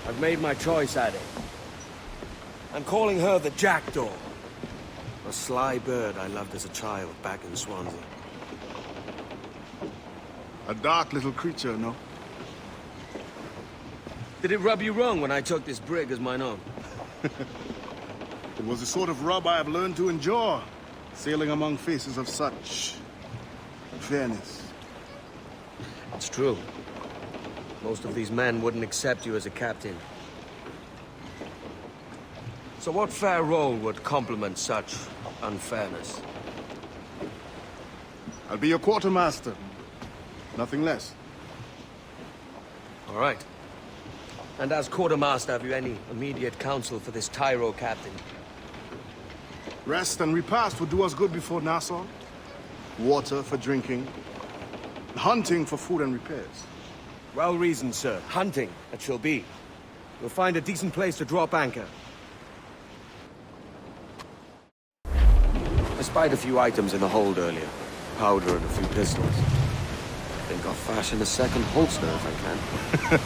I've made my choice, Addy. I'm calling her the Jackdaw. A sly bird I loved as a child back in Swansea. A dark little creature, no? Did it rub you wrong when I took this brig as mine own? It was the sort of rub I have learned to endure, sailing among faces of such fairness. It's true. Most of these men wouldn't accept you as a captain. So what fair role would complement such unfairness? I'll be your quartermaster. Nothing less. All right. And as quartermaster, have you any immediate counsel for this Tyro captain? Rest and repast would do us good before Nassau. Water for drinking. Hunting for food and repairs. Well reasoned, sir. Hunting, it shall be. We'll find a decent place to drop anchor. I spied a few items in the hold earlier. Powder and a few pistols. I think I'll fashion a second holster if I can.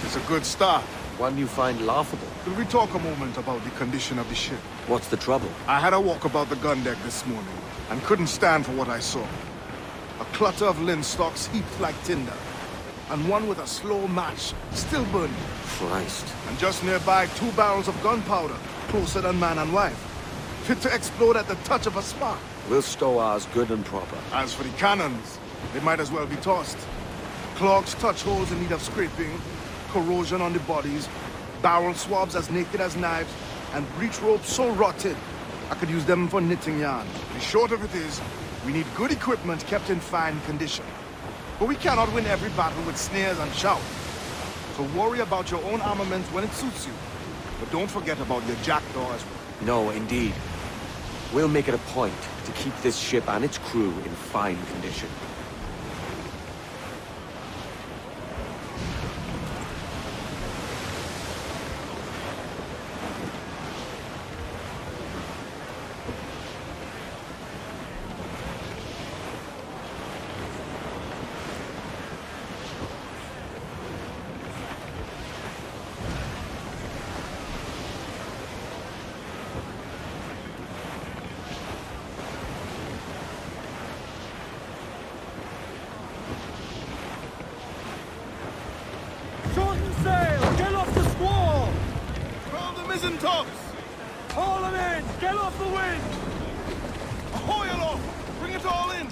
It's a good start. One you find laughable. Could we talk a moment about the condition of the ship? What's the trouble? I had a walk about the gun deck this morning, and couldn't stand for what I saw. A clutter of linstocks heaped like tinder, and one with a slow match, still burning. Christ. And just nearby, 2 barrels of gunpowder, closer than man and wife, fit to explode at the touch of a spark. We'll stow ours good and proper. As for the cannons, they might as well be tossed. Clogs touch holes in need of scraping, corrosion on the bodies, barrel swabs as naked as knives, and breech ropes so rotted, I could use them for knitting yarn. The short of it is, we need good equipment kept in fine condition. But we cannot win every battle with snares and shouts. So worry about your own armament when it suits you. But don't forget about your jackdaw as well. No, indeed. We'll make it a point to keep this ship and its crew in fine condition. Shorten sail! Get off the squall! Roll the mizzen tops! Haul them in! Get off the wind! Ahoy aloft! Bring it all in!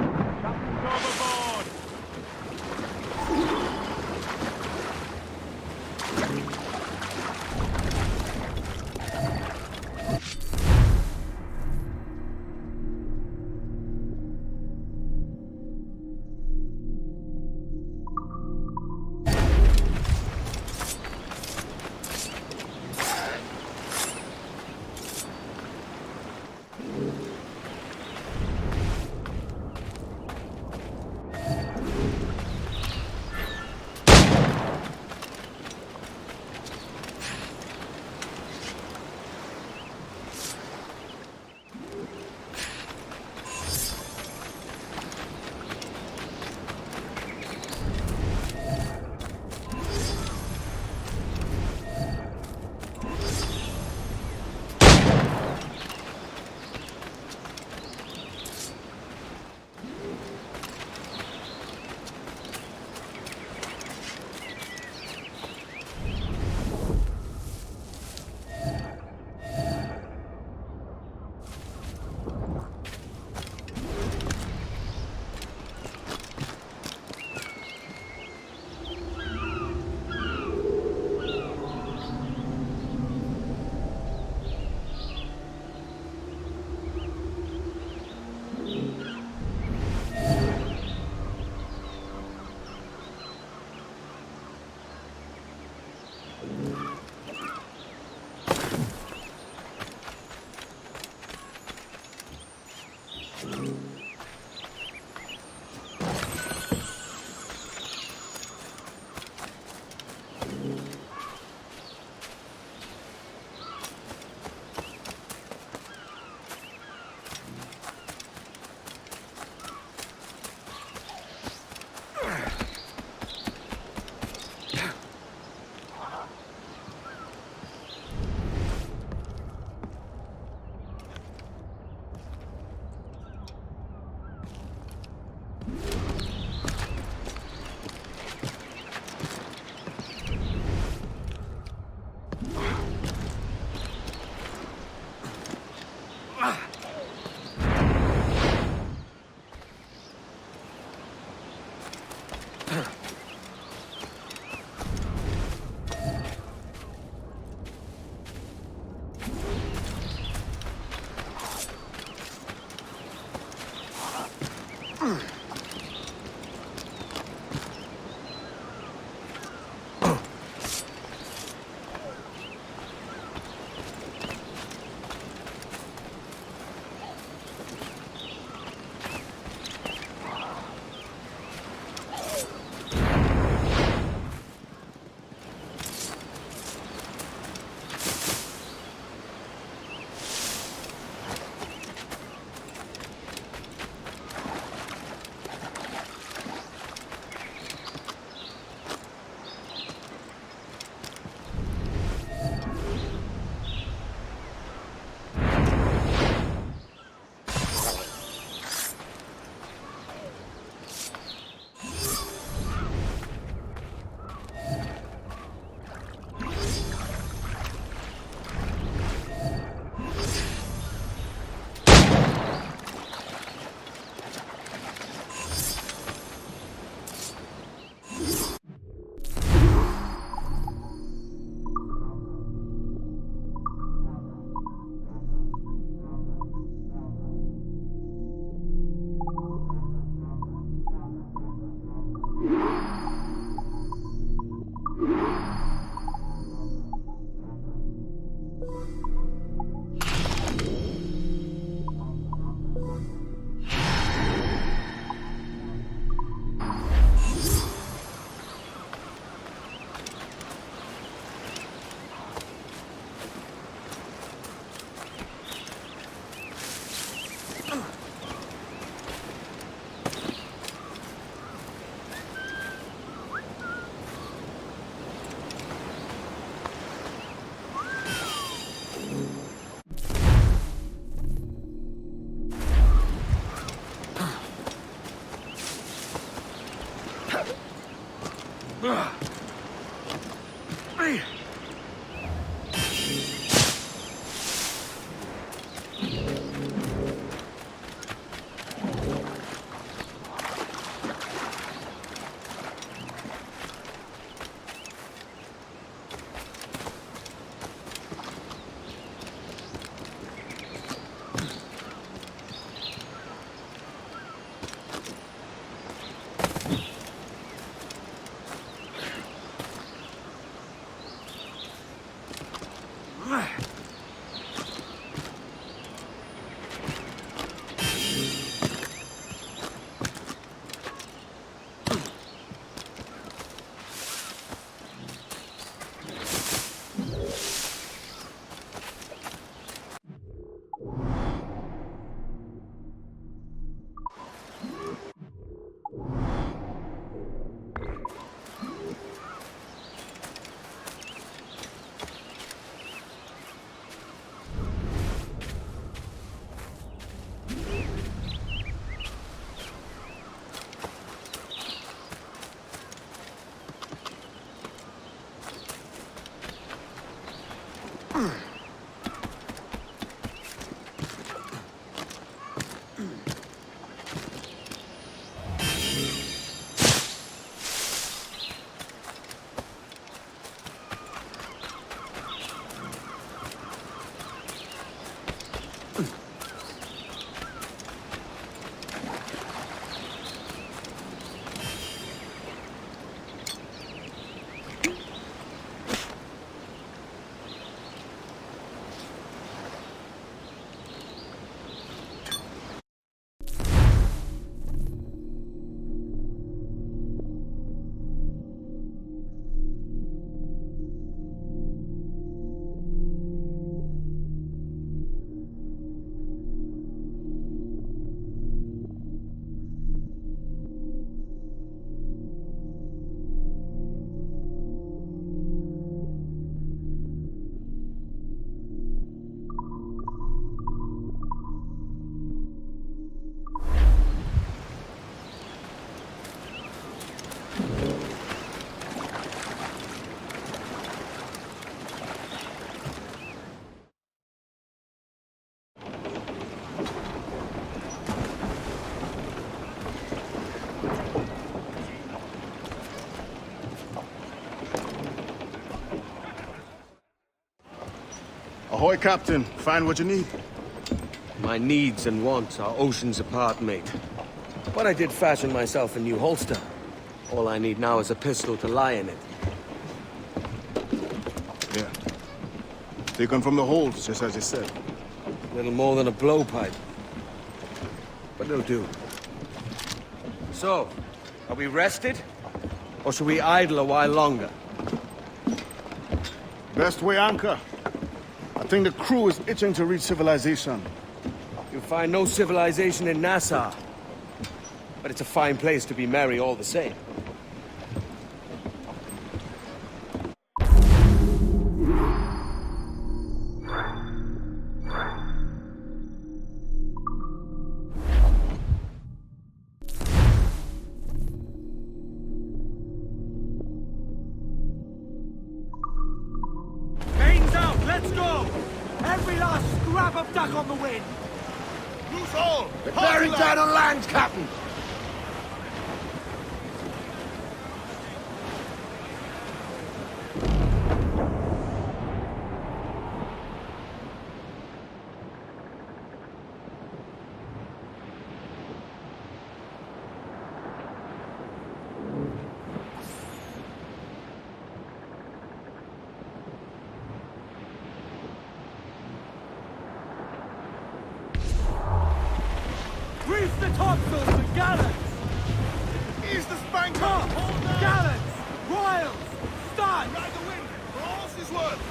Captain's overboard! Ahoy, Captain. Find what you need. My needs and wants are oceans apart, mate. But I did fashion myself a new holster. All I need now is a pistol to lie in it. Yeah. Taken from the holds, just as you said. Little more than a blowpipe. But it'll do. So, are we rested? Or should we idle a while longer? Best way anchor. I think the crew is itching to reach civilization. You'll find no civilization in Nassau. But it's a fine place to be merry all the same. Mains out, let's go! Every last scrap of duck on the wind! Loose all! They're bearing down on land, Captain! Reef the topsails and gallants! Ease the spanker! Tops! Gallants! Royals! Studs! Ride the wind! For all's his worth!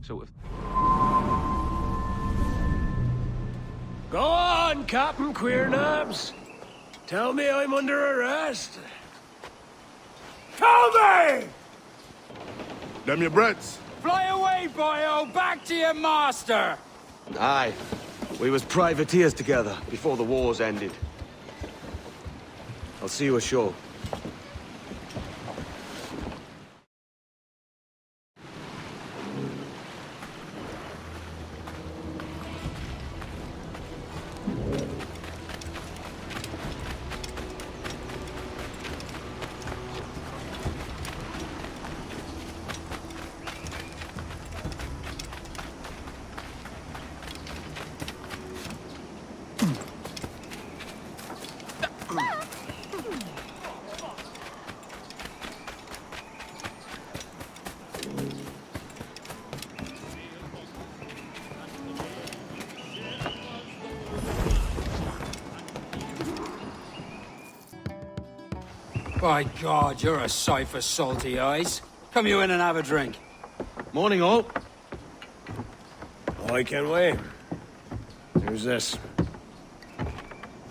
So if... Go on, Captain Queernabs. Tell me I'm under arrest. Tell me! Them your breads. Fly away, boyo! Back to your master! Aye. We was privateers together before the wars ended. I'll see you ashore. By God, you're a sight for salty eyes. Come you in and have a drink. Morning, all. Ahoy, Kenway. Who's this?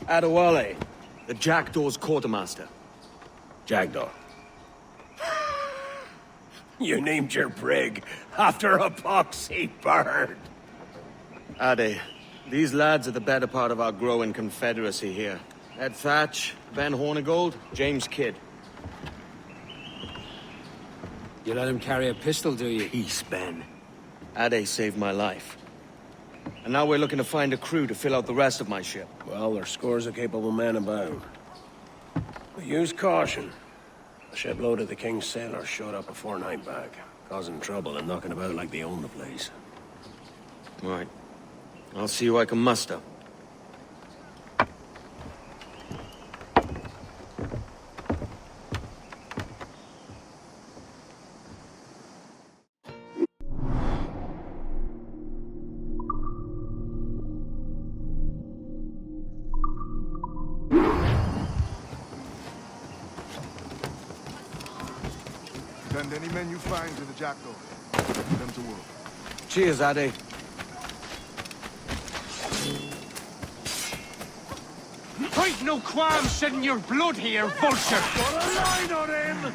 Adewale, the Jackdaw's quartermaster. Jackdaw. You named your brig after a poxy bird. Ade, these lads are the better part of our growing confederacy here. Ed Thatch, Ben Hornigold, James Kidd. You let him carry a pistol, do you? Peace, Ben. Ade saved my life. And now we're looking to find a crew to fill out the rest of my ship. Well, there's scores of capable men about. But use caution. A shipload of the King's sailors showed up a fortnight back, causing trouble and knocking about like they own the place. Right. I'll see who I can muster. Send any men you find to the Jackdaw. Put them to work. Cheers, Ade. Ain't no qualms shedding your blood here, vulture! Got a line on him!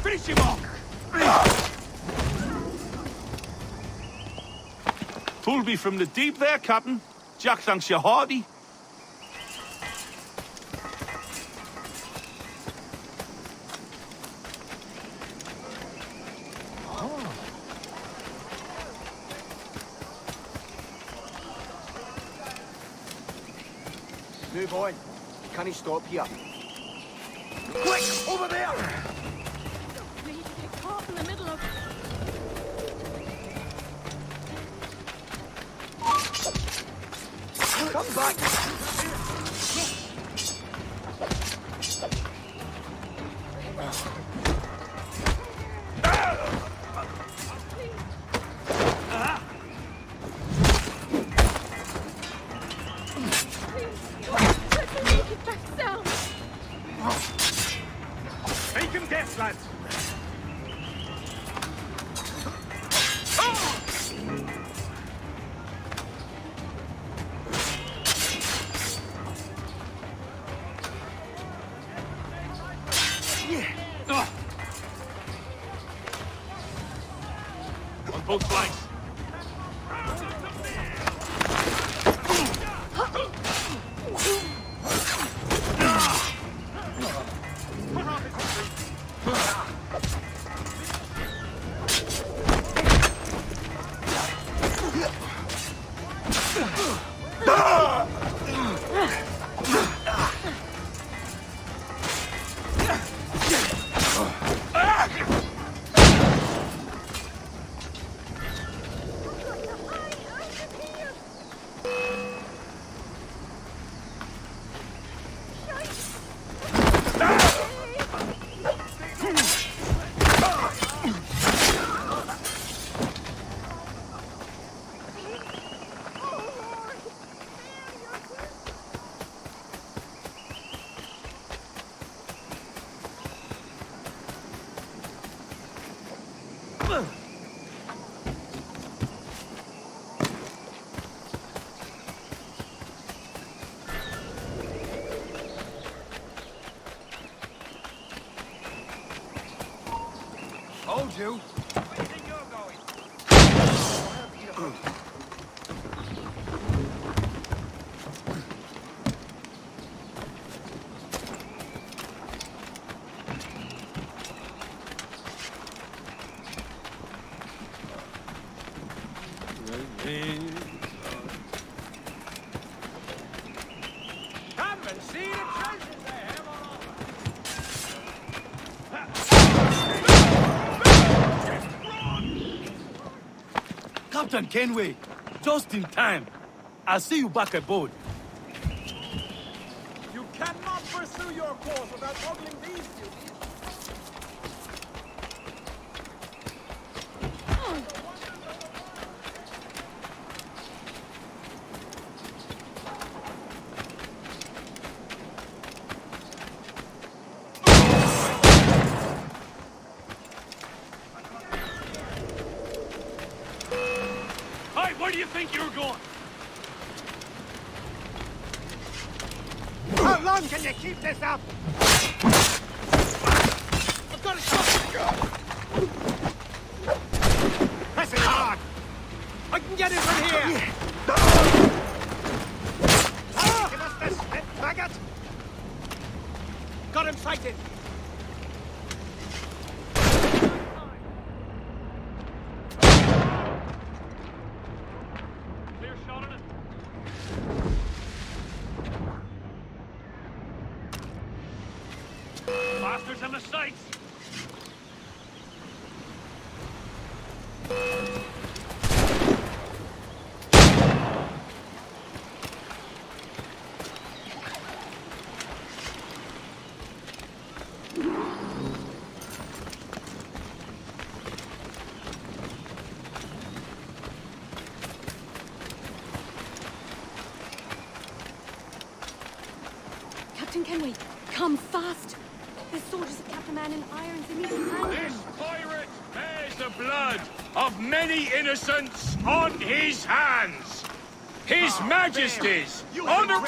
Finish him off! Pulled me from the deep there, Captain. Jack thanks you hearty. Move on. Can he stop here? Quick! Over there! We need to get caught in the middle of... Come back! Back down! Make him death, lads! On both flanks. you. Where do you think you're going? Come and see the treasures they have on offer. Captain Kenway, just in time. I'll see you back aboard. You cannot pursue your course without ogling these beauties. Hey, where do you think you're going? How long can you keep this up? I've got a shot! Press it hard! I can get it from here! Give us this, faggot! Got him sighted! Clear shot on it. Bastards in the sights! Captain Kenway, come fast. There's soldiers of Captain Man in irons. They need to hang him. This pirate bears the blood of many innocents on his hands. His Majesty's honor.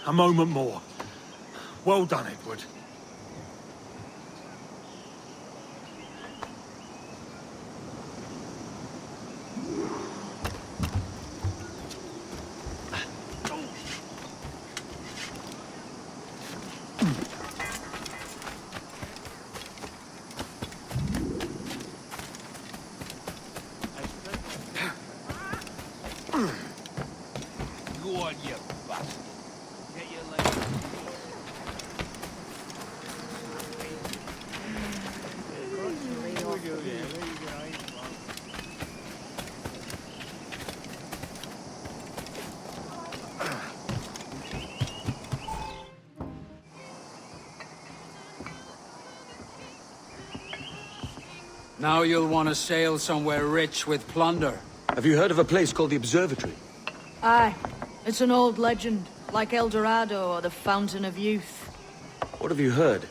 A moment more. Well done, Edward. Go on, you bastard. Get your leg. Now you'll want to sail somewhere rich with plunder. Have you heard of a place called the Observatory? Aye. It's an old legend, like El Dorado or the Fountain of Youth. What have you heard?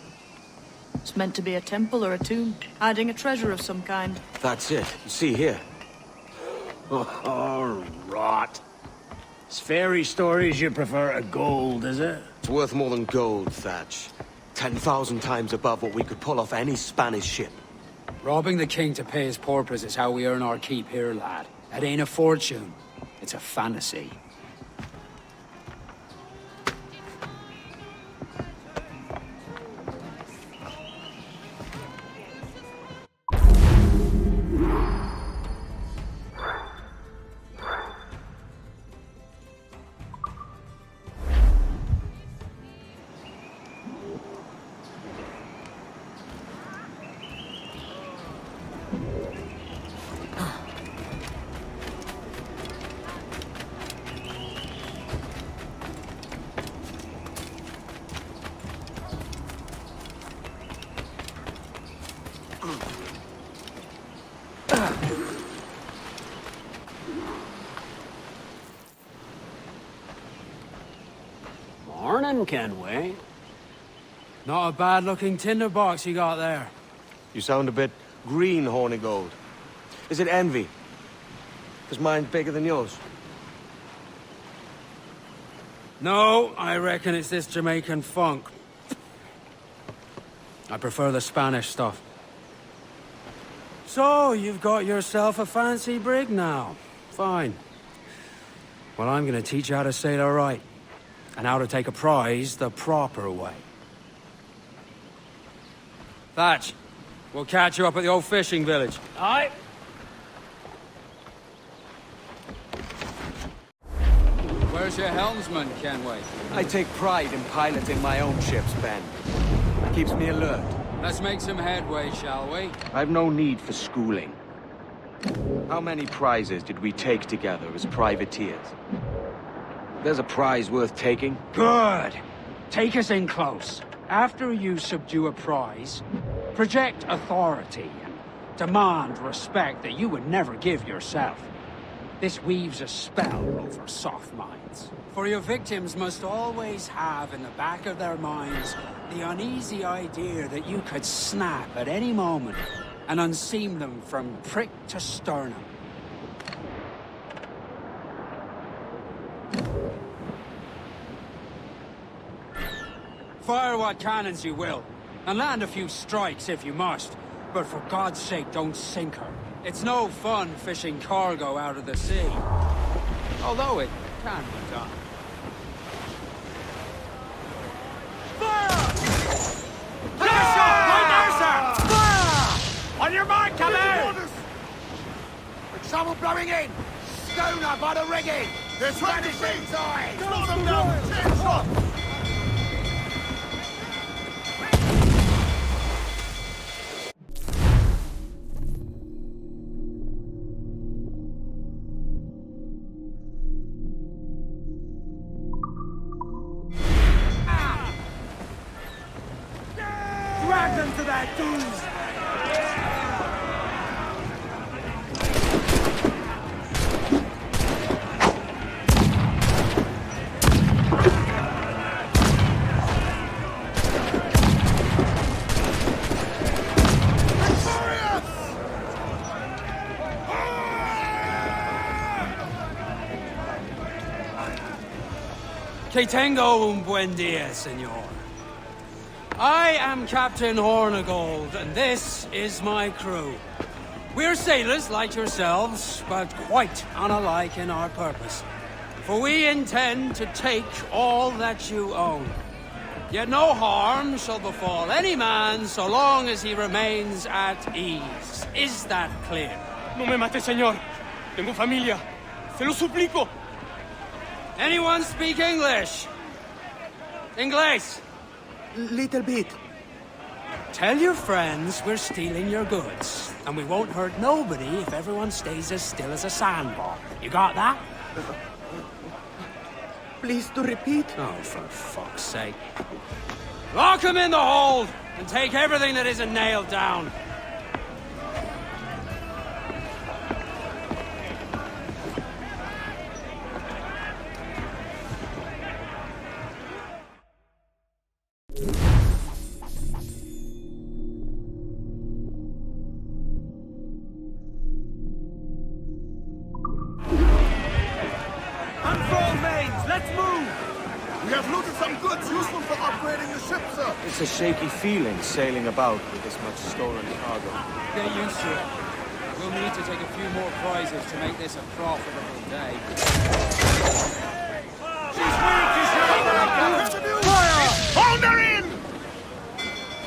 It's meant to be a temple or a tomb, hiding a treasure of some kind. That's it. See here. Oh, rot. It's fairy stories you prefer to gold, is it? It's worth more than gold, Thatch. 10,000 times above what we could pull off any Spanish ship. Robbing the king to pay his porpoise is how we earn our keep here, lad. It ain't a fortune. It's a fantasy. Morning, Kenway. Not a bad-looking tinderbox you got there. You sound a bit green, horny gold. Is it envy? Because mine's bigger than yours. No, I reckon it's this Jamaican funk. I prefer the Spanish stuff. So, you've got yourself a fancy brig now. Fine. Well, I'm gonna teach you how to sail her right. And how to take a prize the proper way. Thatch, we'll catch you up at the old fishing village. Aye. Where's your helmsman, Kenway? I take pride in piloting my own ships, Ben. Keeps me alert. Let's make some headway, shall we? I've no need for schooling. How many prizes did we take together as privateers? There's a prize worth taking. Good. Take us in close. After you subdue a prize, project authority and demand respect that you would never give yourself. This weaves a spell over soft minds. For your victims must always have in the back of their minds the uneasy idea that you could snap at any moment and unseam them from prick to sternum. Fire what cannons you will, and land a few strikes if you must, but for God's sake don't sink her. It's no fun fishing cargo out of the sea, although it can be done. Take a shot! Right there, sir! Fire! On your mark, come out! The trouble blowing in! Schooner by the rigging! There's vanishing tide! Got them down! Chin shot! Drag them to that goose! Que tengo un buen dia, senor. I am Captain Hornigold, and this is my crew. We're sailors like yourselves, but quite unalike in our purpose. For we intend to take all that you own. Yet no harm shall befall any man so long as he remains at ease. Is that clear? No me mate, señor. Tengo familia. Se lo suplico. Anyone speak English? Inglés? Little bit. Tell your friends we're stealing your goods, and we won't hurt nobody if everyone stays as still as a sandbar. You got that? Please to repeat. Oh, for fuck's sake. Lock him in the hold, and take everything that isn't nailed down. It's a shaky feeling sailing about with this much stolen cargo. Get used to it. We'll need to take a few more prizes to make this a profitable day. She's weak, fire! Hold her in!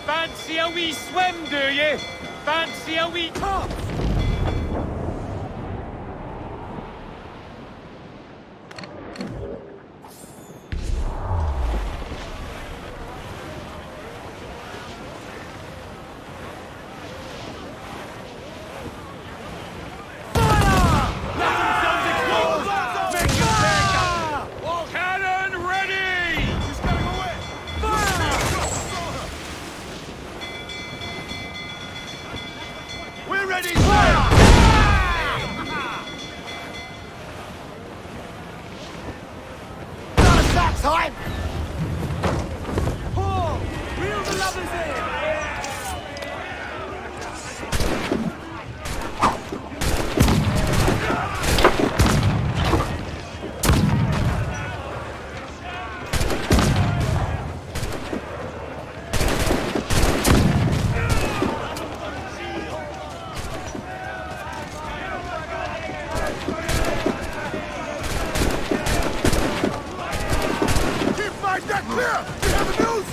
Fancy a wee swim, do you? Fancy a wee top? Clear! We have news!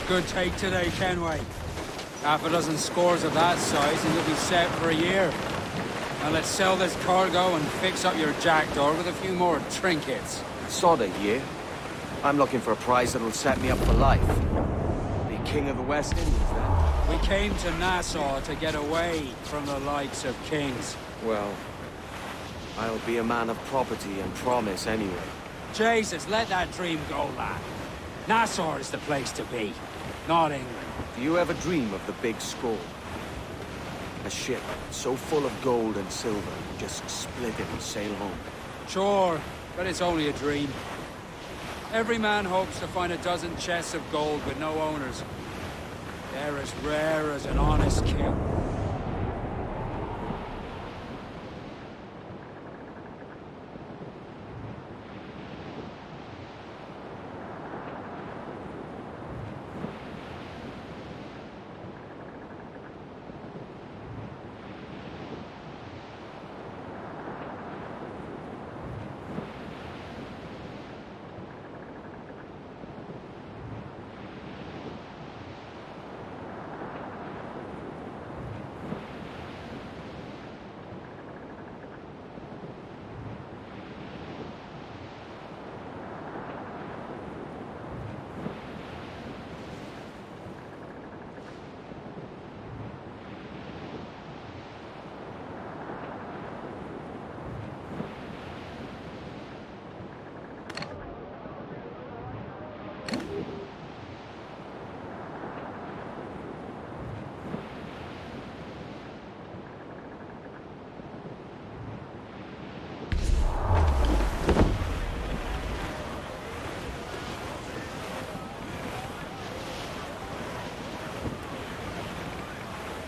Good take today, Kenway. Half a dozen scores of that size and you'll be set for a year. Now let's sell this cargo and fix up your jackdaw with a few more trinkets. Sod a year. I'm looking for a prize that'll set me up for life. Be king of the West Indies, then. We came to Nassau to get away from the likes of kings. Well, I'll be a man of property and promise anyway. Jesus, let that dream go, lad. Nassau is the place to be, not England. Do you ever dream of the big score? A ship so full of gold and silver, you just split it and sail home. Sure, but it's only a dream. Every man hopes to find a dozen chests of gold with no owners. They're as rare as an honest kill.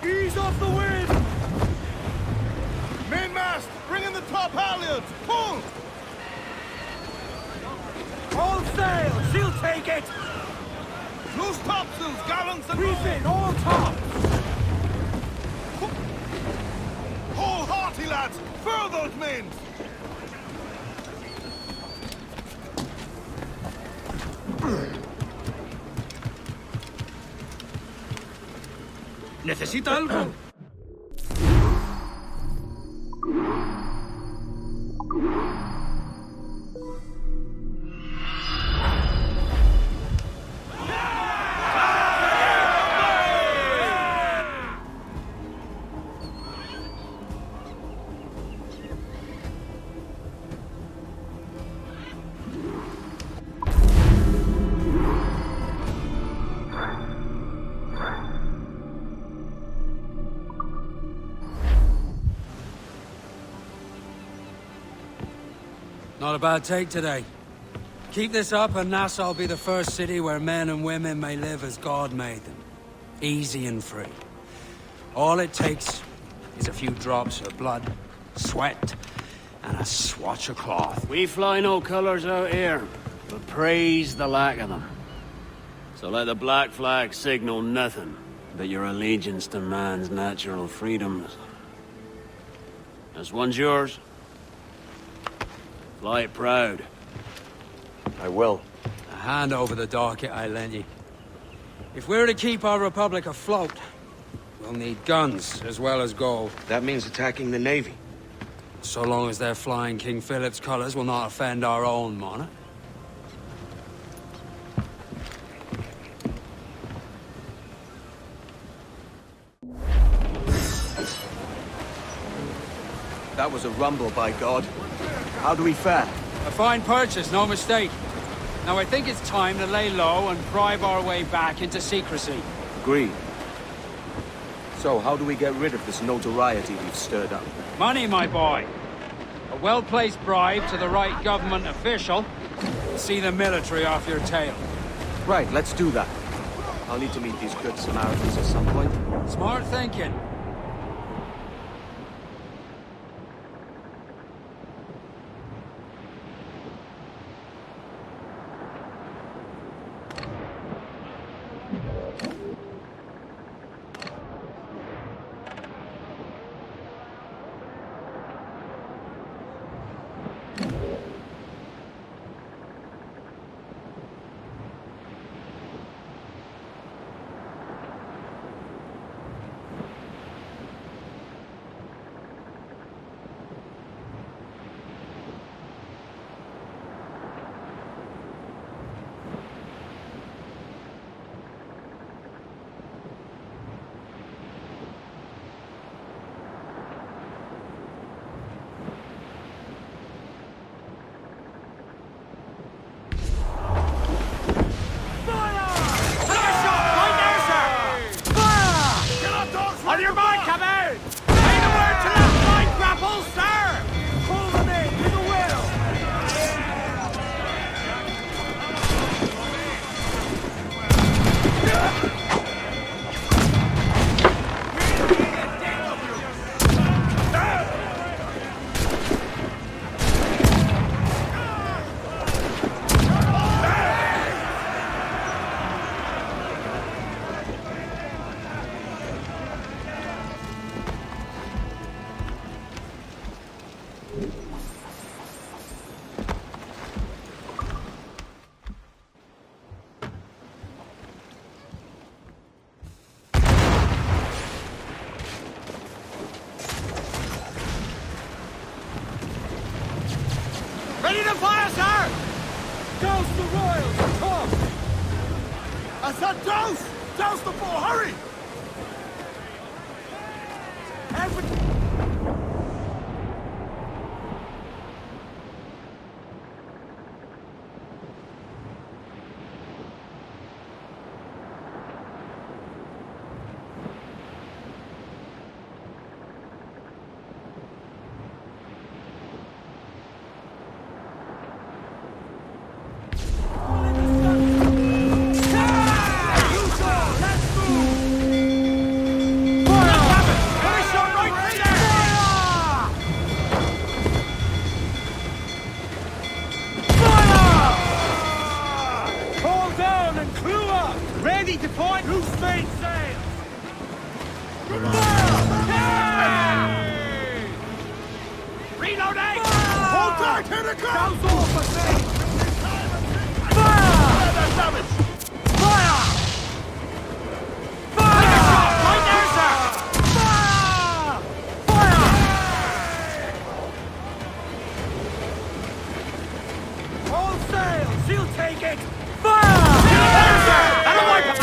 Ease off the wind! Mainmast, bring in the top halyards! Pull! All sail! She'll take it! Loose topsails, gallants and Reef in, all tops! Hold hearty, lads! Furl those men! ¿Necesita algo? Not a bad take today. Keep this up and Nassau will be the first city where men and women may live as God made them. Easy and free. All it takes is a few drops of blood, sweat, and a swatch of cloth. We fly no colours out here, but praise the lack of them. So let the black flag signal nothing but your allegiance to man's natural freedoms. This one's yours. Fly it proud. I will. A hand over the docket I lent you. If we're to keep our republic afloat, we'll need guns as well as gold. That means attacking the Navy. So long as they're flying King Philip's colours will not offend our own monarch. That was a rumble, by God. How do we fare? A fine purchase, no mistake. Now I think it's time to lay low and bribe our way back into secrecy. Agreed. So, how do we get rid of this notoriety we've stirred up? Money, my boy. A well-placed bribe to the right government official will see the military off your tail. Right, let's do that. I'll need to meet these good Samaritans at some point. Smart thinking. On your mark, come out! Say the word to left line grapple, sir! Pull them in with a will! Ready to fire, sir! Douse the royals, come! I said douse! Douse the four, hurry! Ready to point loose main sails! Reloading! Hold tight, here they come! Douse off at me! Fire! Damage! Fire! Fire! Take a shot! Right there, sir! Fire! Fire! All sails! She'll take it! Fire! That'll wipe it!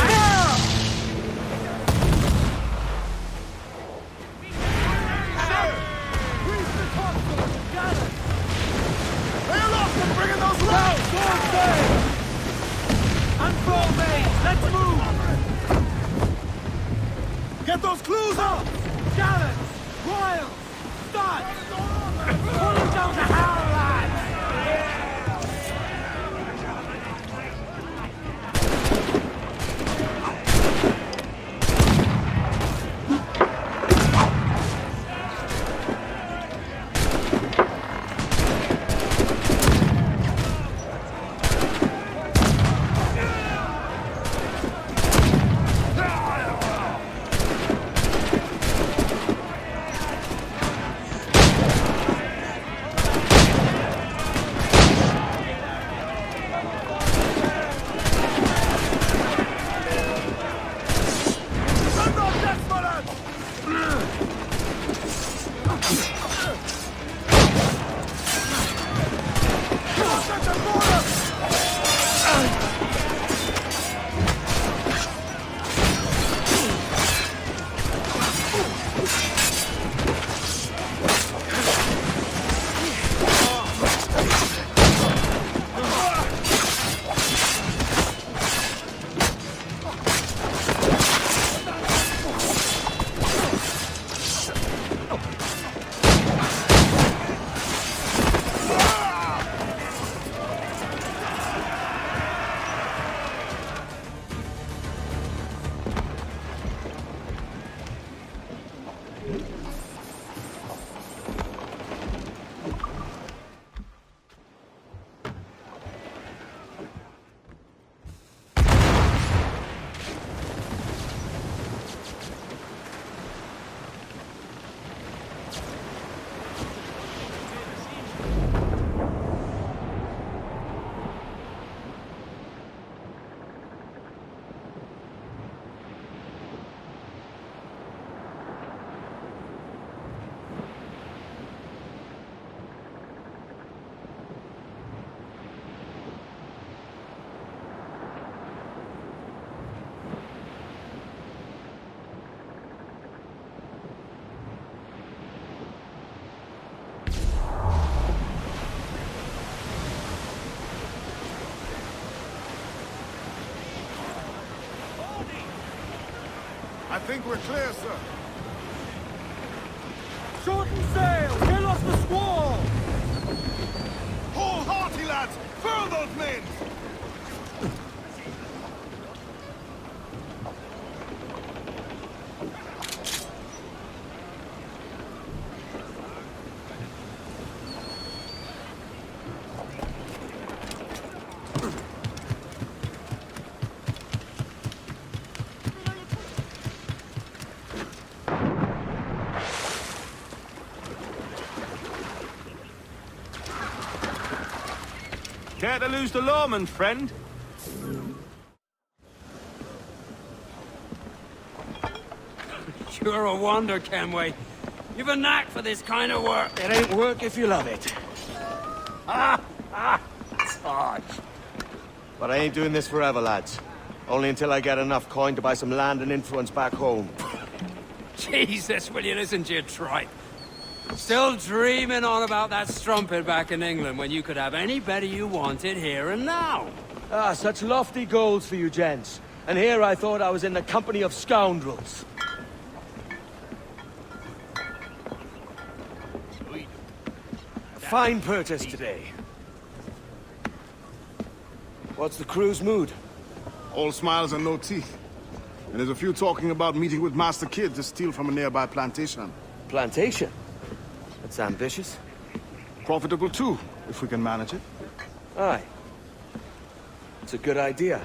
Hail off and bring in those rounds! Unfurl mains! Let's move! Get those clues up! Gallants! Royals! Studs! Pull them down to hell, lads! I think we're clear, sir. Shorten sail! Get off the squall! Hold hearty, lads! Furl those men! Care to lose the lawman, friend? You're a wonder, Kenway. You've a knack for this kind of work. It ain't work if you love it. Sarge. But I ain't doing this forever, lads. Only until I get enough coin to buy some land and influence back home. Jesus, will you listen to your tripe? Still dreaming on about that strumpet back in England when you could have anybody you wanted here and now. Ah, such lofty goals for you gents. And here I thought I was in the company of scoundrels. A fine purchase today. What's the crew's mood? All smiles and no teeth. And there's a few talking about meeting with Master Kid to steal from a nearby plantation. Plantation? That's ambitious. Profitable too, if we can manage it. Aye. It's a good idea.